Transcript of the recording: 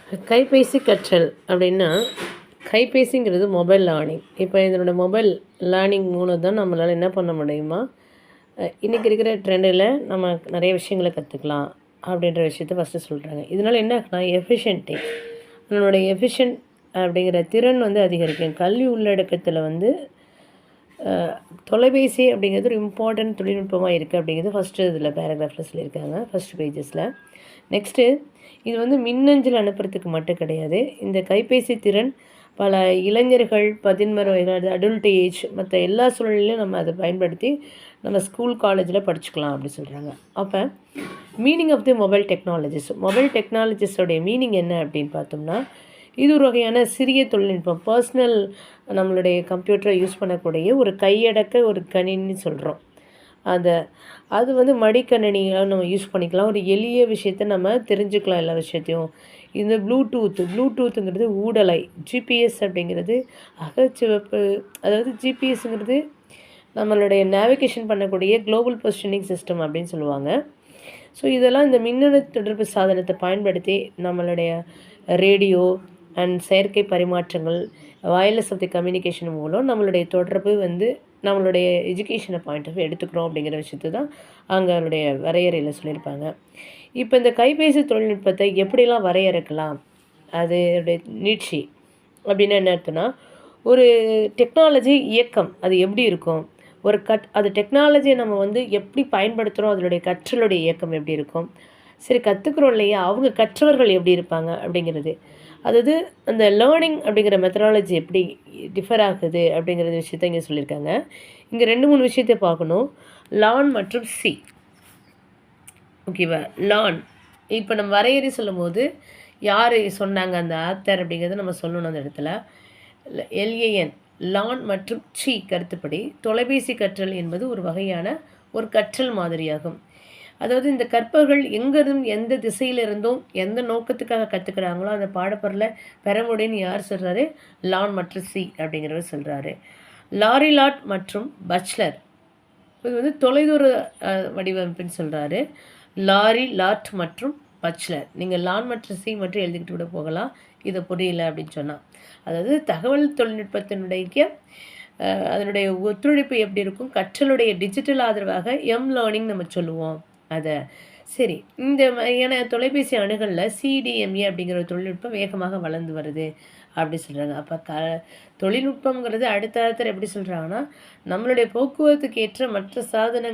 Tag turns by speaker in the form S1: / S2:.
S1: கைபேசி கற்றல் அப்படின்னா, கைபேசிங்கிறது மொபைல் லேர்னிங். இப்போ இதனோட மொபைல் லேர்னிங் மூலம் தான் நம்மளால் என்ன பண்ண முடியுமா, இன்றைக்கி இருக்கிற ட்ரெண்டில் நம்ம நிறைய விஷயங்கள கற்றுக்கலாம் அப்படின்ற விஷயத்த ஃபஸ்ட்டு சொல்கிறாங்க. இதனால் என்ன ஆகுனா எஃபிஷியன்ட்டி, நம்மளுடைய எஃபிஷியன்ட் அப்படிங்கிற திறன் வந்து அதிகரிக்கும். கல்வி உள்ளடக்கத்தில் வந்து தொலைபேசி அப்படிங்கிறது ஒரு இம்பார்ட்டன்ட் தொழில்நுட்பமாக இருக்குது அப்படிங்கிறது ஃபஸ்ட்டு இதில் பேராகிராஃபில் சொல்லியிருக்காங்க, ஃபஸ்ட்டு பேஜஸில். நெக்ஸ்ட்டு இது வந்து மின்னஞ்சல் அனுப்புறதுக்கு மட்டும் கிடையாது. இந்த கைபேசி திறன் பல இளைஞர்கள் 11 வயது அடல்ட் ஏஜ் மற்ற எல்லா சூழ்நிலையிலும் நம்ம அதை பயன்படுத்தி நம்ம ஸ்கூல் காலேஜில் படிச்சுக்கலாம் அப்படி சொல்கிறாங்க. அப்போ மீனிங் ஆஃப் தி மொபைல் டெக்னாலஜிஸோடைய மீனிங் என்ன அப்படின்னு பார்த்தோம்னா, இது ஒரு வகையான சிறிய தொழில்நுட்பம். பர்சனல் நம்மளுடைய கம்ப்யூட்டரை யூஸ் பண்ணக்கூடிய ஒரு கையடக்க ஒரு கணினின்னு சொல்கிறோம். அது வந்து மடிக்கணினியாக நம்ம யூஸ் பண்ணிக்கலாம். ஒரு எளிய விஷயத்த நம்ம தெரிஞ்சுக்கலாம் எல்லா விஷயத்தையும். இந்த ப்ளூடூத்துங்கிறது ஊடலை. ஜிபிஎஸ் அப்படிங்கிறது அகச்சிவப்பு. அதாவது ஜிபிஎஸ்ங்கிறது நம்மளுடைய நேவிகேஷன் பண்ணக்கூடிய குளோபல் பொசிஷனிங் சிஸ்டம் அப்படின்னு சொல்லுவாங்க. ஸோ இதெல்லாம் இந்த மின்னணு தொடர்பு சாதனத்தை பயன்படுத்தி நம்மளுடைய ரேடியோ அண்ட் செயற்கை பரிமாற்றங்கள், வயர்லெஸ் ஆஃப் தி கம்யூனிகேஷன் மூலம் நம்மளுடைய தொடர்பு வந்து நம்மளுடைய எஜுகேஷனை பாயிண்ட் ஆஃப் எடுத்துக்கிறோம் அப்படிங்கிற விஷயத்தை தான் அங்கே அவருடைய வரையறையில் சொல்லியிருப்பாங்க. இப்போ இந்த கைபேசி தொழில்நுட்பத்தை எப்படிலாம் வரையறுக்கலாம், அதோடைய நீட்சி அப்படின்னா என்ன அர்த்தம்னா, ஒரு டெக்னாலஜி இயக்கம் அது எப்படி இருக்கும், அது டெக்னாலஜியை நம்ம வந்து எப்படி பயன்படுத்துகிறோம், அதனுடைய கற்றலுடைய இயக்கம் எப்படி இருக்கும், சரி கற்றுக்குறோம் இல்லையா, அவங்க கற்றவர்கள் எப்படி இருப்பாங்க அப்படிங்கிறது. அதாவது அந்த லேர்னிங் அப்படிங்கிற மெத்தடாலஜி எப்படி டிஃபர் ஆகுது அப்படிங்கிற விஷயத்த இங்கே சொல்லியிருக்காங்க. இங்கே 2-3 விஷயத்தை பார்க்கணும். லான் மற்றும் சி. ஓகேவா? லான் இப்போ நம்ம வரையறை சொல்லும் போது யார் சொன்னாங்க அந்த ஆத்தர் அப்படிங்கிறத நம்ம சொல்லணும் அந்த இடத்துல. LAN லான் மற்றும் சி கருத்துப்படி தொலைபேசி கற்றல் என்பது ஒரு வகையான ஒரு கற்றல் மாதிரியாகும். அதாவது இந்த கற்பவர்கள் எங்கேருந்தும் எந்த திசையிலிருந்தும் எந்த நோக்கத்துக்காக கற்றுக்கிறாங்களோ அந்த பாடப்பொருளை பெற முடியும்னு யார் சொல்கிறாரு? லான் மற்றும் சி அப்படிங்கிறவர் சொல்கிறாரு. லாரிலாட் மற்றும் பச்லர் இது வந்து தொலைதூர வடிவமைப்புன்னு சொல்கிறாரு. லாரிலாட் மற்றும் பச்லர். நீங்கள் லான் மற்றும் சி மட்டும் எழுதிக்கிட்டு கூட போகலாம், இதை புரியல அப்படின்னு சொன்னால். அதாவது தகவல் தொழில்நுட்பத்தினுடைய அதனுடைய ஒத்துழைப்பு எப்படி இருக்கும், கற்றலுடைய டிஜிட்டல் ஆதரவாக லேர்னிங் நம்ம சொல்லுவோம் அதை. சரி, இந்த மாதிரியான தொலைபேசி அணுகலில் CDMA அப்படிங்கிற ஒரு தொழில்நுட்பம் வேகமாக வளர்ந்து வருது அப்படி சொல்கிறாங்க. அப்போ தொழில்நுட்பங்கிறது அடுத்த எப்படி சொல்கிறாங்கன்னா, நம்மளுடைய போக்குவரத்துக்கு ஏற்ற மற்ற சாதனங்கள்